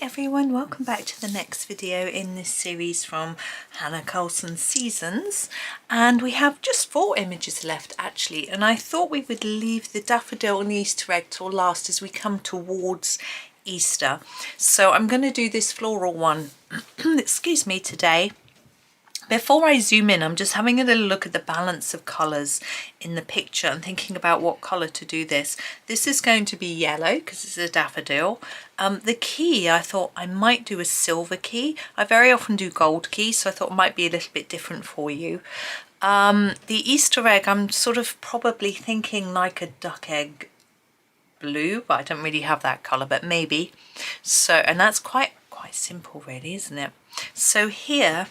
everyone, welcome back to the next video in this series from Hanna Karlzon Seasons, and we have just 4 images left actually, and I thought we would leave the daffodil and the Easter egg till last as we come towards Easter. So I'm going to do this floral one excuse me, today. Before I zoom in, I'm just having a little look at the balance of colours in the picture and thinking about what colour to do this. This is going to be yellow because it's a daffodil. The key, I thought I might do a silver key. I very often do gold key, so I thought it might be a little bit different for you. The Easter egg, I'm sort of probably thinking like a duck egg blue, but I don't really have that colour, but maybe. So, and that's quite simple really, isn't it? So here,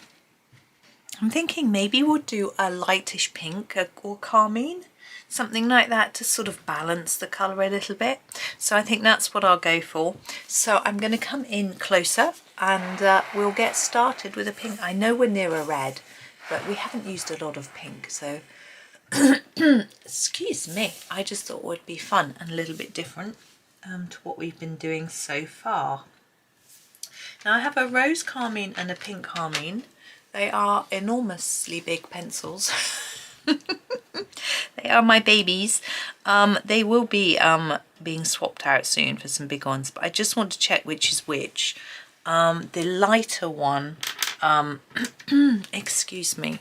I'm thinking maybe we'll do a lightish pink or carmine, something like that to sort of balance the colour a little bit. So I think that's what I'll go for. So I'm going to come in closer and we'll get started with a pink. I know we're near a red, but we haven't used a lot of pink, so excuse me, I just thought it would be fun and a little bit different to what we've been doing so far. Now I have a rose carmine and a pink carmine. They are enormously big pencils. They are my babies. They will be being swapped out soon for some big ones, but I just want to check which is which. The lighter one, excuse me,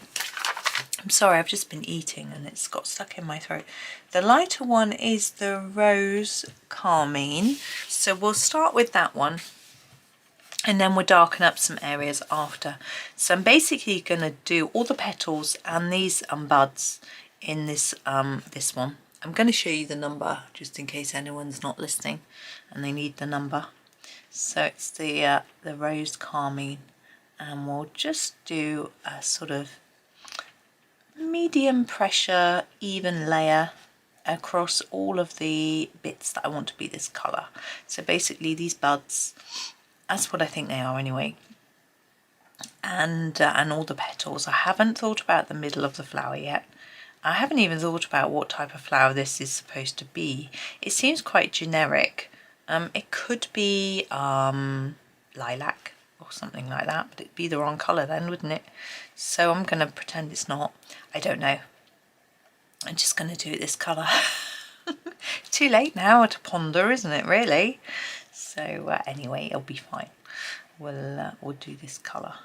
I'm sorry, I've just been eating and it's got stuck in my throat. The lighter one is the rose carmine, so we'll start with that one. And then we'll darken up some areas after. So I'm basically going to do all the petals and these buds in this this one. I'm going to show you the number just in case anyone's not listening and they need the number. So it's the rose carmine, and we'll just do a sort of medium pressure, even layer across all of the bits that I want to be this colour. So basically these buds, that's what I think they are anyway, and all the petals. I haven't thought about the middle of the flower yet. I haven't even thought about what type of flower this is supposed to be. It seems quite generic. It could be lilac or something like that, but it'd be the wrong colour then, wouldn't it? So I'm going to pretend it's not. I don't know. I'm just going to do it this colour. Too late now to ponder, isn't it, really? So anyway, it'll be fine. We'll do this colour.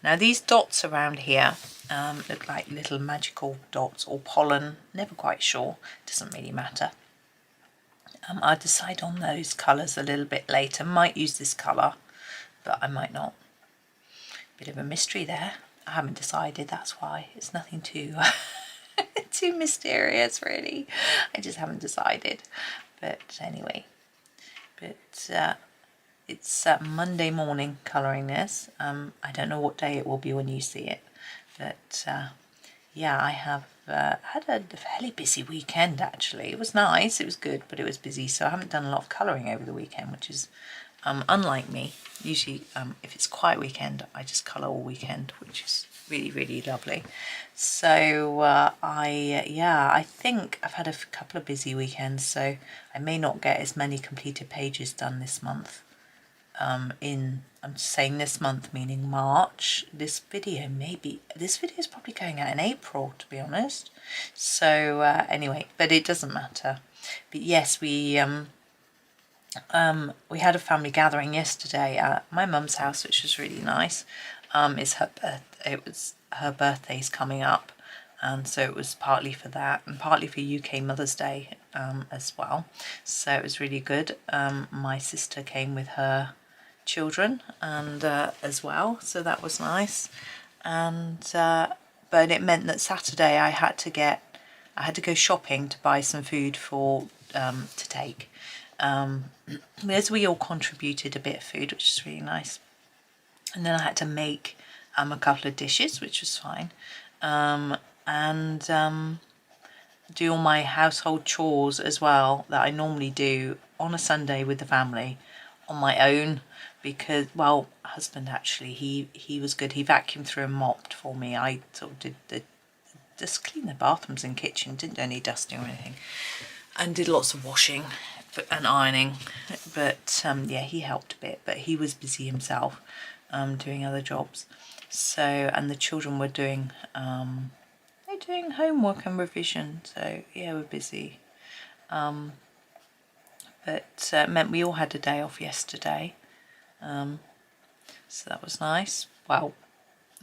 Now these dots around here look like little magical dots or pollen. Never quite sure. Doesn't really matter. I'll decide on those colours a little bit later. Might use this colour, but I might not. Bit of a mystery there. I haven't decided. That's why. It's nothing too too mysterious, really. I just haven't decided. But anyway. But it's Monday morning colouring this. I don't know what day it will be when you see it, but yeah, I have had a fairly busy weekend actually. It was nice, it was good, but it was busy, so I haven't done a lot of colouring over the weekend, which is unlike me. Usually if it's a quiet weekend, I just colour all weekend, which is really lovely. So I think I've had a couple of busy weekends, so I may not get as many completed pages done this month. I'm saying this month meaning March. This video is probably going out in April, to be honest. So anyway, but it doesn't matter. But yes, we had a family gathering yesterday at my mum's house, which was really nice. It was her birthday's coming up, and so it was partly for that and partly for UK Mother's Day as well. So it was really good. My sister came with her children and as well, so that was nice. And but it meant that Saturday I had to go shopping to buy some food for to take. As we all contributed a bit of food, which is really nice. And then I had to make a couple of dishes, which was fine, and do all my household chores as well that I normally do on a Sunday with the family on my own, because, well, husband actually, he was good. He vacuumed through and mopped for me. I sort of did just clean the bathrooms and kitchen, didn't do any dusting or anything, and did lots of washing and ironing, but yeah, he helped a bit, but he was busy himself doing other jobs. So, and the children were doing they're doing homework and revision, so yeah, we're busy. But it meant we all had a day off yesterday, so that was nice. Well,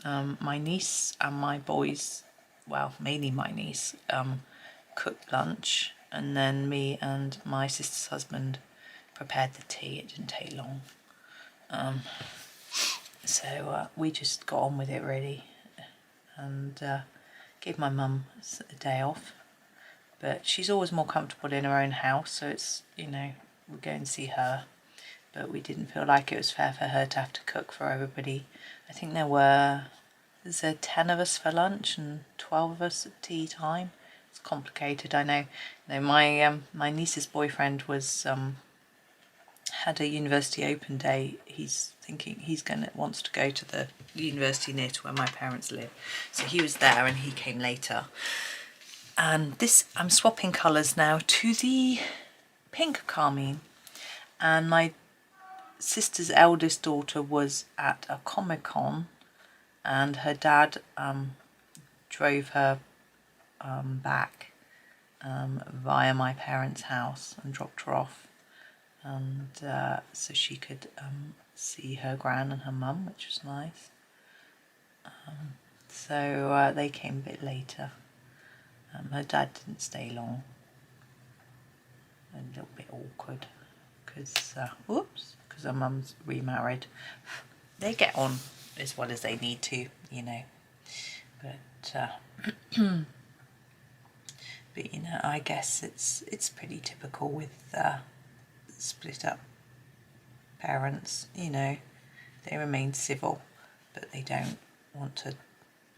my niece and my boys, well, mainly my niece, cooked lunch, and then me and my sister's husband prepared the tea. It didn't take long. So we just got on with it really, and gave my mum a day off. But she's always more comfortable in her own house, so it's, you know, we go and see her. But we didn't feel like it was fair for her to have to cook for everybody. I think there's 10 of us for lunch and 12 of us at tea time. It's complicated, I know. No, my niece's boyfriend was had a university open day. He's thinking wants to go to the university near to where my parents live. So he was there and he came later. And this, I'm swapping colours now to the pink carmine. And my sister's eldest daughter was at a Comic-Con, and her dad drove her back via my parents' house and dropped her off, and so she could see her gran and her mum, which was nice. So they came a bit later. Her dad didn't stay long. A little bit awkward because because her mum's remarried. They get on as well as they need to, you know. But but you know, I guess it's pretty typical with split up parents. You know, they remain civil, but they don't want to,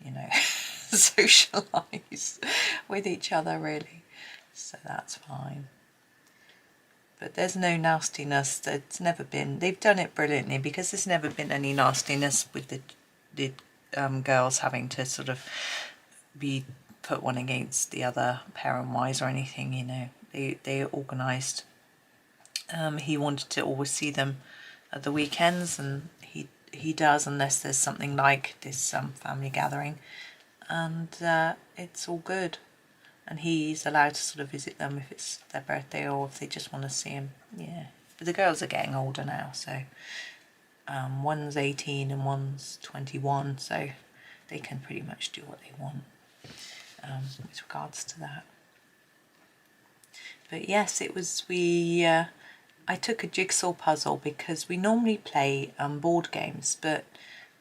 you know, socialise with each other really. So that's fine. But there's no nastiness. There's never been. They've done it brilliantly because there's never been any nastiness with the girls having to sort of be put one against the other parent-wise or anything. You know, they organised. He wanted to always see them at the weekends, and he does, unless there's something like this family gathering, and it's all good. And he's allowed to sort of visit them if it's their birthday or if they just want to see him. Yeah, but the girls are getting older now, so one's 18 and one's 21, so they can pretty much do what they want with regards to that. But yes, it was I took a jigsaw puzzle because we normally play board games, but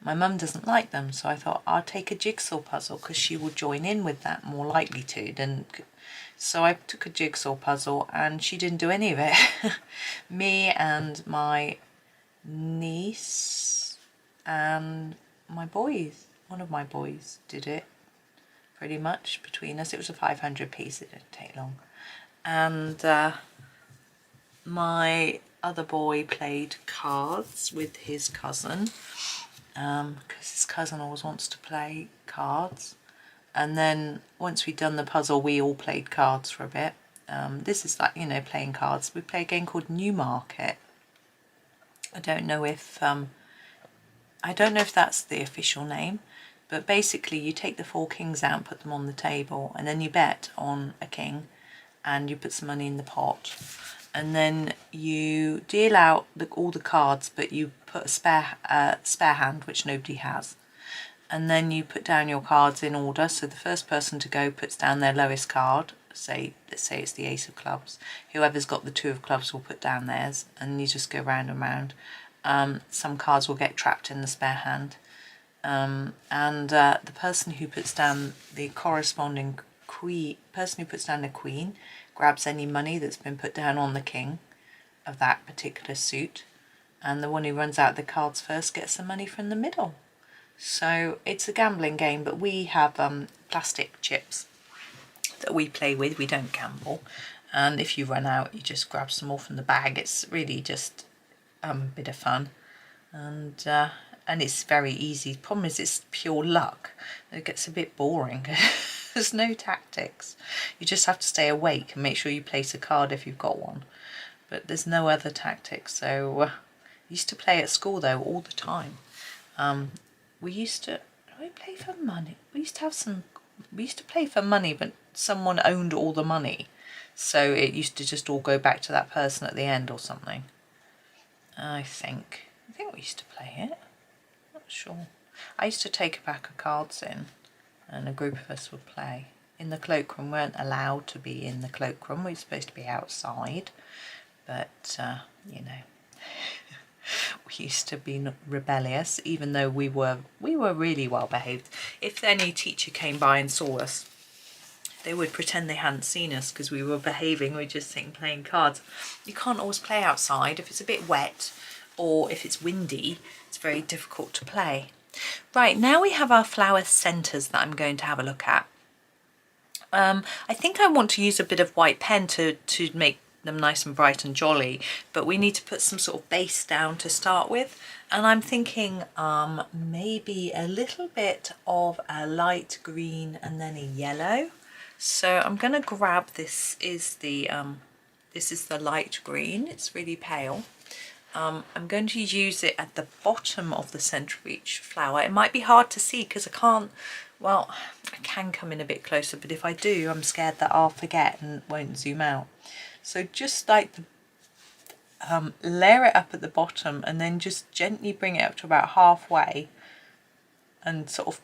my mum doesn't like them, so I thought I'll take a jigsaw puzzle because she will join in with that, more likely to. So I took a jigsaw puzzle and she didn't do any of it. Me and my niece and my boys, one of my boys did it pretty much between us. It was a 500 piece, it didn't take long. And my other boy played cards with his cousin. Because his cousin always wants to play cards. And then once we'd done the puzzle, we all played cards for a bit. This is like, you know, playing cards. We play a game called Newmarket. I don't know if that's the official name, but basically you take the 4 kings out and put them on the table, and then you bet on a king and you put some money in the pot. And then you deal out all the cards, but you put a spare hand, which nobody has. And then you put down your cards in order. So the first person to go puts down their lowest card. Let's say it's the ace of clubs. Whoever's got the 2 of clubs will put down theirs, and you just go round and round. Some cards will get trapped in the spare hand. The person who puts down the corresponding person who puts down the queen grabs any money that's been put down on the king of that particular suit, and the one who runs out the cards first gets the money from the middle. So it's a gambling game, but we have plastic chips that we play with. We don't gamble, and if you run out you just grab some more from the bag. It's really just a bit of fun, and it's very easy. The problem is it's pure luck. It gets a bit boring. There's no tactics. You just have to stay awake and make sure you place a card if you've got one. but there's no other tactic. So I used to play at school though all the time. We used to play for money. We used to play for money, but someone owned all the money, so it used to just all go back to that person at the end or something. I think we used to play it. Not sure. I used to take a pack of cards in, and a group of us would play. In the cloakroom, we weren't allowed to be in the cloakroom. We were supposed to be outside, but you know, we used to be rebellious, even though we were really well behaved. If any teacher came by and saw us, they would pretend they hadn't seen us because we were behaving. We were just sitting playing cards. You can't always play outside. If it's a bit wet or if it's windy, it's very difficult to play. Right, now we have our flower centres that I'm going to have a look at. I think I want to use a bit of white pen to make them nice and bright and jolly, but we need to put some sort of base down to start with, and I'm thinking maybe a little bit of a light green and then a yellow. So I'm going to grab this is the light green. It's really pale. I'm going to use it at the bottom of the centre of each flower. It might be hard to see because I can't, well, I can come in a bit closer, but if I do, I'm scared that I'll forget and won't zoom out. So just like layer it up at the bottom and then just gently bring it up to about halfway and sort of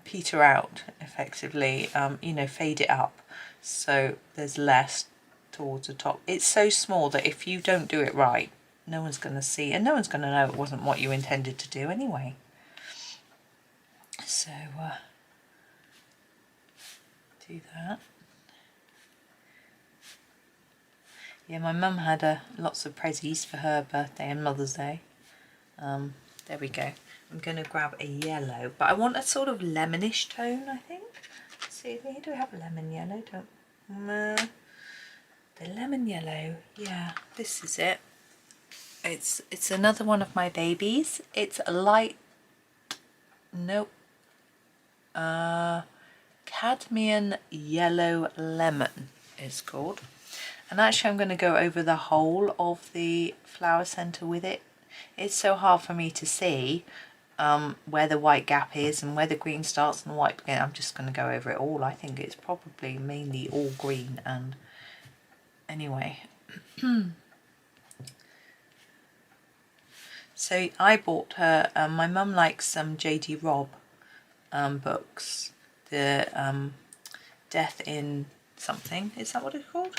peter out effectively, you know, fade it up so there's less towards the top. It's so small that if you don't do it right, no one's going to see, and no one's going to know it wasn't what you intended to do anyway. So do that. Yeah, my mum had lots of prezzies for her birthday and Mother's Day. There we go. I'm going to grab a yellow, but I want a sort of lemonish tone, I think. Let's see, do we have lemon yellow? The lemon yellow, yeah, this is it. It's another one of my babies. It's a light, cadmium yellow lemon it's called. And actually I'm going to go over the whole of the flower centre with it. It's so hard for me to see where the white gap is and where the green starts and the white begins. I'm just going to go over it all. I think it's probably mainly all green, and anyway. So I bought her, my mum likes some J.D. Robb books, the Death in something, is that what it's called?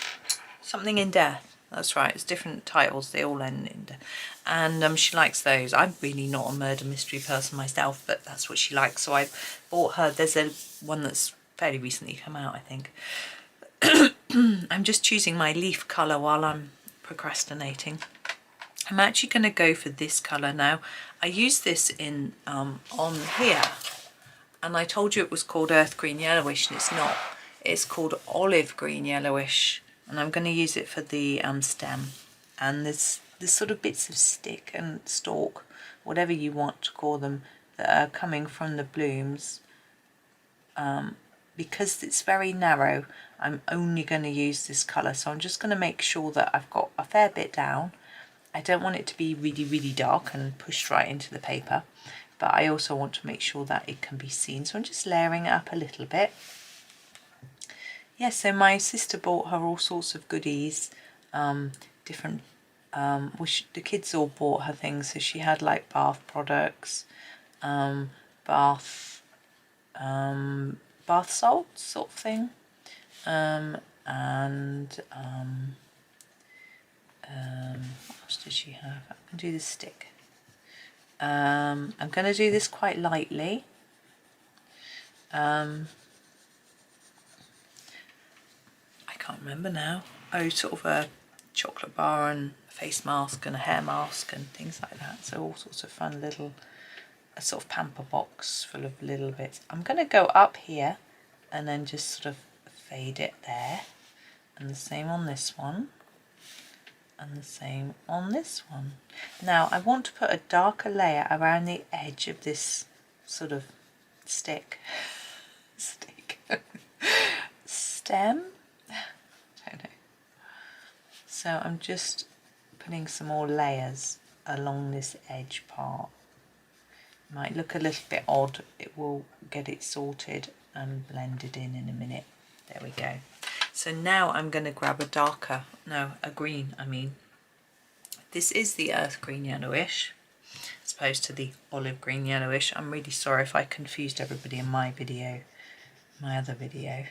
Something in Death, that's right, it's different titles, they all end in death. And she likes those. I'm really not a murder mystery person myself, but that's what she likes, so I bought her. There's one that's fairly recently come out, I think. I'm just choosing my leaf colour while I'm procrastinating. I'm actually going to go for this colour now. I use this in on here, and I told you it was called earth green yellowish, and it's not. It's called olive green yellowish, and I'm going to use it for the stem. And there's sort of bits of stick and stalk, whatever you want to call them, that are coming from the blooms. Because it's very narrow, I'm only going to use this colour, so I'm just going to make sure that I've got a fair bit down. I don't want it to be really, really dark and pushed right into the paper, but I also want to make sure that it can be seen, so I'm just layering it up a little bit. Yeah, so my sister bought her all sorts of goodies, different, the kids all bought her things, so she had like bath products, bath salts sort of thing, what else does she have? I can do the stick. I'm going to do this quite lightly. I can't remember now. Oh, sort of a chocolate bar and a face mask and a hair mask and things like that. So all sorts of fun little, a sort of pamper box full of little bits. I'm going to go up here and then just sort of fade it there. And the same on this one. And the same on this one. Now I want to put a darker layer around the edge of this sort of stem. So I'm just putting some more layers along this edge part. Might look a little bit odd, it will get it sorted and blended in a minute. There we go. So now I'm going to grab a green I mean. This is the earth green yellowish, as opposed to the olive green yellowish. I'm really sorry if I confused everybody in my other video.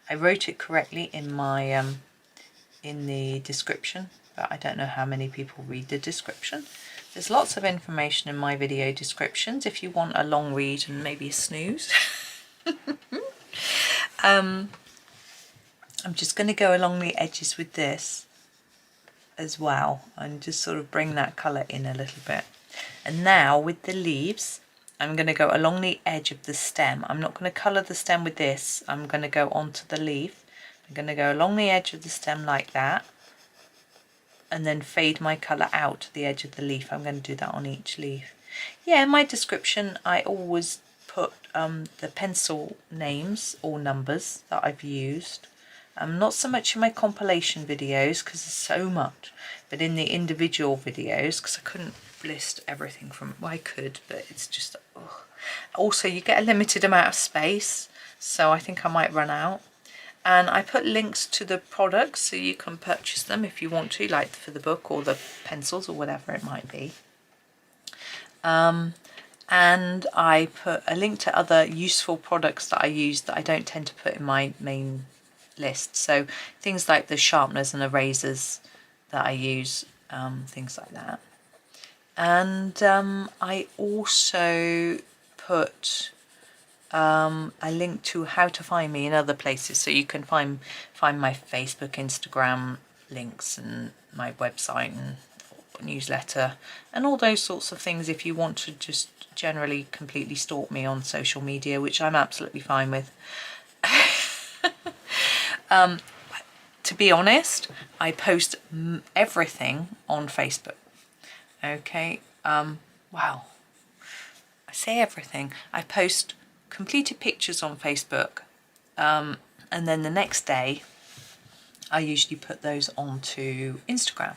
I wrote it correctly in my in the description, but I don't know how many people read the description. There's lots of information in my video descriptions if you want a long read and maybe a snooze. I'm just going to go along the edges with this as well and just sort of bring that colour in a little bit. And now with the leaves, I'm going to go along the edge of the stem. I'm not going to colour the stem with this, I'm going to go onto the leaf. I'm going to go along the edge of the stem like that and then fade my colour out to the edge of the leaf. I'm going to do that on each leaf. Yeah, in my description I always put the pencil names or numbers that I've used. Not so much in my compilation videos because there's so much, but in the individual videos, because I couldn't list everything from, well, I could, but it's just, ugh. Also you get a limited amount of space, so I think I might run out. And I put links to the products so you can purchase them if you want to, like for the book or the pencils or whatever it might be. And I put a link to other useful products that I use that I don't tend to put in my main list. So things like the sharpeners and erasers that I use, things like that. And I also put a link to how to find me in other places, so you can find my Facebook, Instagram links and my website and newsletter and all those sorts of things if you want to just generally completely stalk me on social media, which I'm absolutely fine with. To be honest, I post everything on Facebook. Okay, wow, I say everything. I post completed pictures on Facebook, and then the next day I usually put those onto Instagram.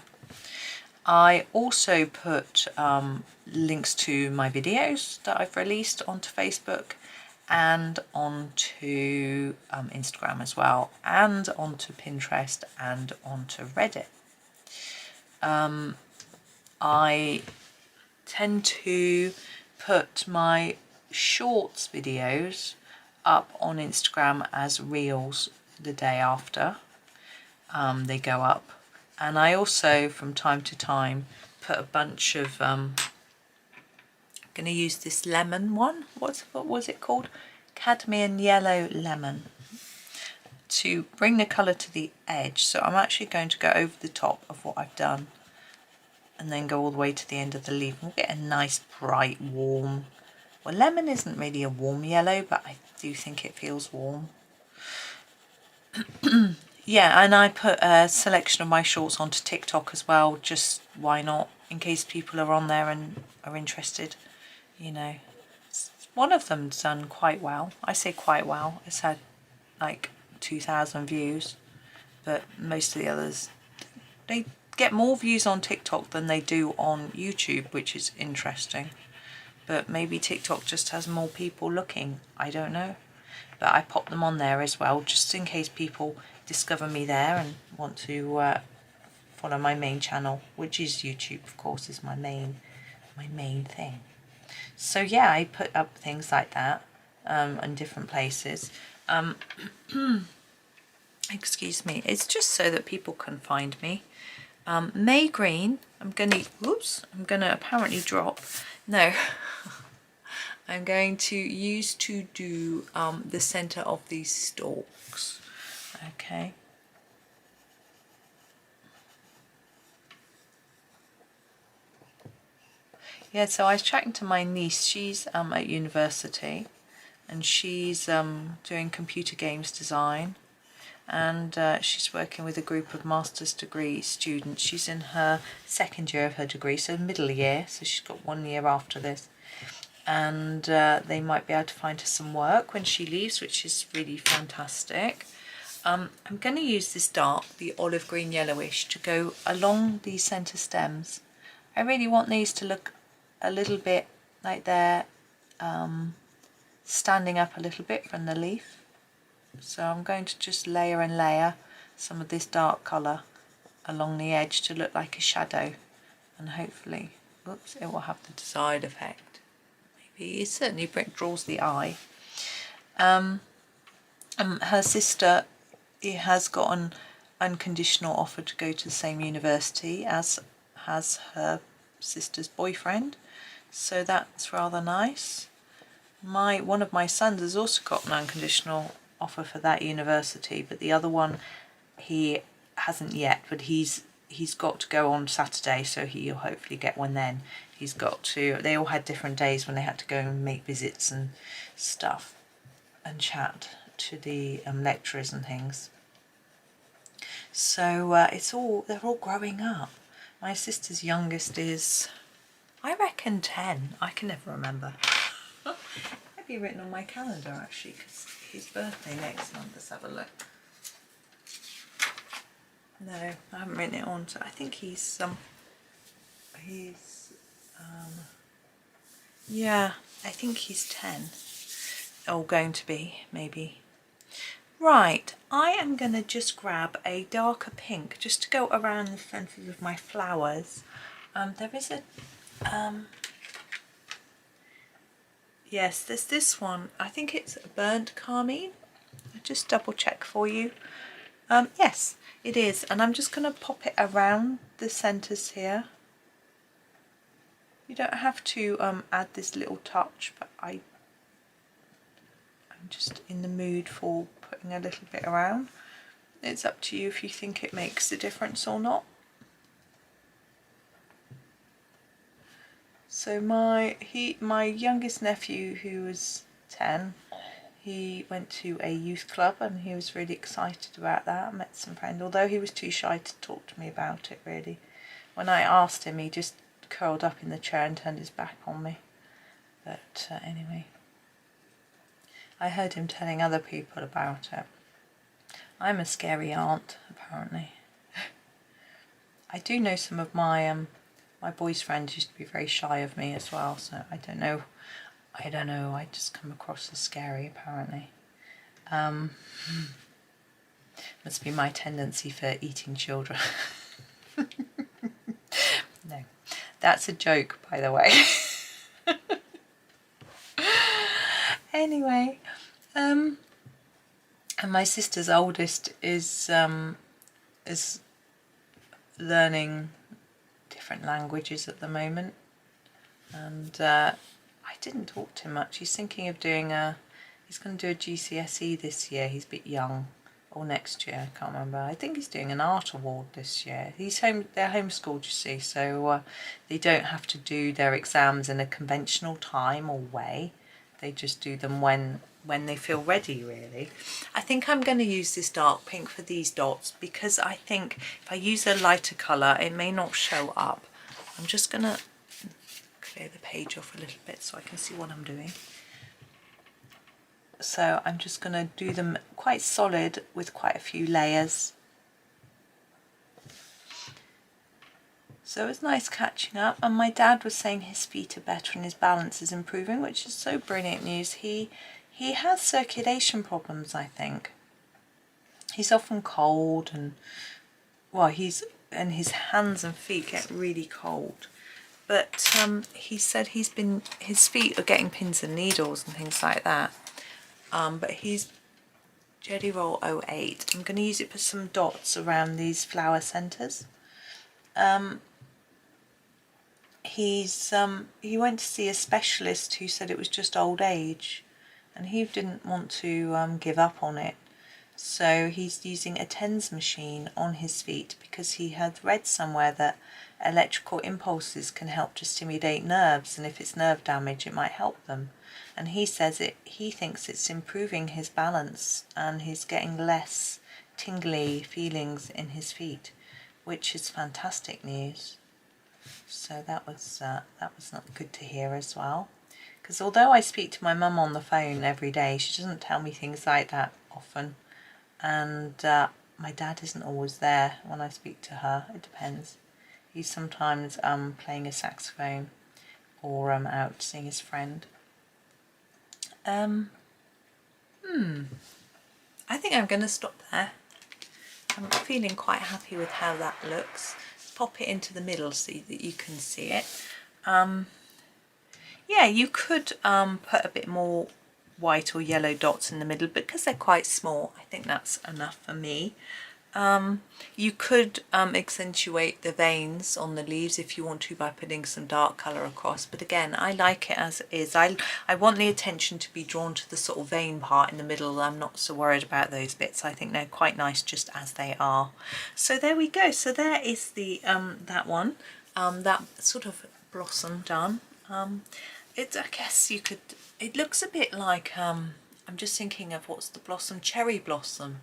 I also put links to my videos that I've released onto Facebook and onto Instagram as well, and onto Pinterest and onto Reddit. I tend to put my shorts videos up on Instagram as reels the day after they go up, and I also from time to time put a bunch of I'm going to use this lemon one, what was it called, cadmium yellow lemon, to bring the colour to the edge. So I'm actually going to go over the top of what I've done and then go all the way to the end of the leaf. We'll get a nice bright warm, well, lemon isn't really a warm yellow, but I do think it feels warm. Yeah, and I put a selection of my shorts onto TikTok as well, just why not, in case people are on there and are interested, you know. One of them's done quite well. I say quite well, it's had like 2,000 views, but most of the others, they get more views on TikTok than they do on YouTube, which is interesting. But maybe TikTok just has more people looking, I don't know. But I pop them on there as well, just in case people discover me there and want to follow my main channel, which is YouTube, of course, is my main thing. So yeah, I put up things like that in different places. Excuse me, it's just so that people can find me. May green, I'm gonna apparently drop, no, I'm going to use to do the center of these stalks. Okay. Yeah, so I was chatting to my niece, she's at university and she's doing computer games design, and she's working with a group of master's degree students. She's in her second year of her degree, so middle year, so she's got 1 year after this, and they might be able to find her some work when she leaves, which is really fantastic. I'm going to use this dark, the olive green yellowish, to go along these centre stems. I really want these to look a little bit like they're standing up a little bit from the leaf. So I'm going to just layer and layer some of this dark colour along the edge to look like a shadow, and hopefully, oops, it will have the desired effect. Maybe it certainly draws the eye. Her sister has got an unconditional offer to go to the same university as has her sister's boyfriend, so that's rather nice. One of my sons has also got an unconditional offer for that university, but the other one he hasn't yet, but he's got to go on Saturday, so he'll hopefully get one then. He's got to, they all had different days when they had to go and make visits and stuff and chat to the lecturers and things. So they're all growing up. My sister's youngest is, I reckon, 10. I can never remember. Maybe written on my calendar actually, because his birthday next month. Let's have a look. No, I haven't written it on. So I think yeah, I think he's 10. Or going to be, maybe. Right, I am going to just grab a darker pink just to go around the centres of my flowers. There is a, yes, there's this one. I think it's a burnt carmine. I'll just double check for you. Yes, it is. And I'm just going to pop it around the centres here. You don't have to add this little touch, but I'm just in the mood for putting a little bit around. It's up to you if you think it makes a difference or not. So my youngest nephew, who was 10, he went to a youth club and he was really excited about that. I met some friends, although he was too shy to talk to me about it really. When I asked him, he just curled up in the chair and turned his back on me. But anyway, I heard him telling other people about it. I'm a scary aunt, apparently. I do know some of my my boy's friends used to be very shy of me as well, so I don't know, I just come across as scary, apparently. Must be my tendency for eating children. No, that's a joke, by the way. Anyway, and my sister's oldest is learning different languages at the moment, and I didn't talk to him much. He's thinking of doing he's going to do a GCSE this year. He's a bit young, or next year, I can't remember. I think he's doing an art award this year. They're homeschooled, you see, so they don't have to do their exams in a conventional time or way. They just do them when they feel ready, really. I think I'm going to use this dark pink for these dots because I think if I use a lighter colour, it may not show up. I'm just going to clear the page off a little bit so I can see what I'm doing. So I'm just going to do them quite solid with quite a few layers. So it's nice catching up, and my dad was saying his feet are better and his balance is improving, which is so brilliant news. He has circulation problems, I think. He's often cold, and well, his hands and feet get really cold. But he said his feet are getting pins and needles and things like that. But he's Jelly Roll 08. I'm going to use it for some dots around these flower centres. He went to see a specialist who said it was just old age, and he didn't want to give up on it, so he's using a TENS machine on his feet because he had read somewhere that electrical impulses can help to stimulate nerves, and if it's nerve damage it might help them. And he says he thinks it's improving his balance and he's getting less tingly feelings in his feet, which is fantastic news. So that was not good to hear as well, because although I speak to my mum on the phone every day, she doesn't tell me things like that often, and my dad isn't always there when I speak to her. It depends. He's sometimes playing a saxophone or out seeing his friend. I think I'm going to stop there. I'm feeling quite happy with how that looks. Let's pop it into the middle so that you can see it. Yeah, you could put a bit more white or yellow dots in the middle, but because they're quite small, I think that's enough for me. You could accentuate the veins on the leaves if you want to by putting some dark colour across, but again, I like it as it is. I want the attention to be drawn to the sort of vein part in the middle. I'm not so worried about those bits. I think they're quite nice just as they are. So there we go. So there is the that one, that sort of blossom done. I guess you could, it looks a bit like, I'm just thinking of what's the blossom, cherry blossom,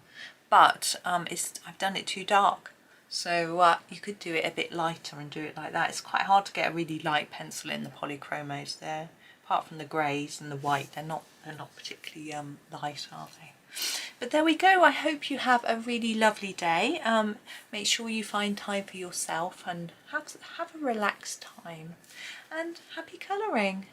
but I've done it too dark. So you could do it a bit lighter and do it like that. It's quite hard to get a really light pencil in the Polychromos there. Apart from the greys and the white, they're not particularly light, are they? But there we go. I hope you have a really lovely day. Make sure you find time for yourself and have a relaxed time. And happy colouring.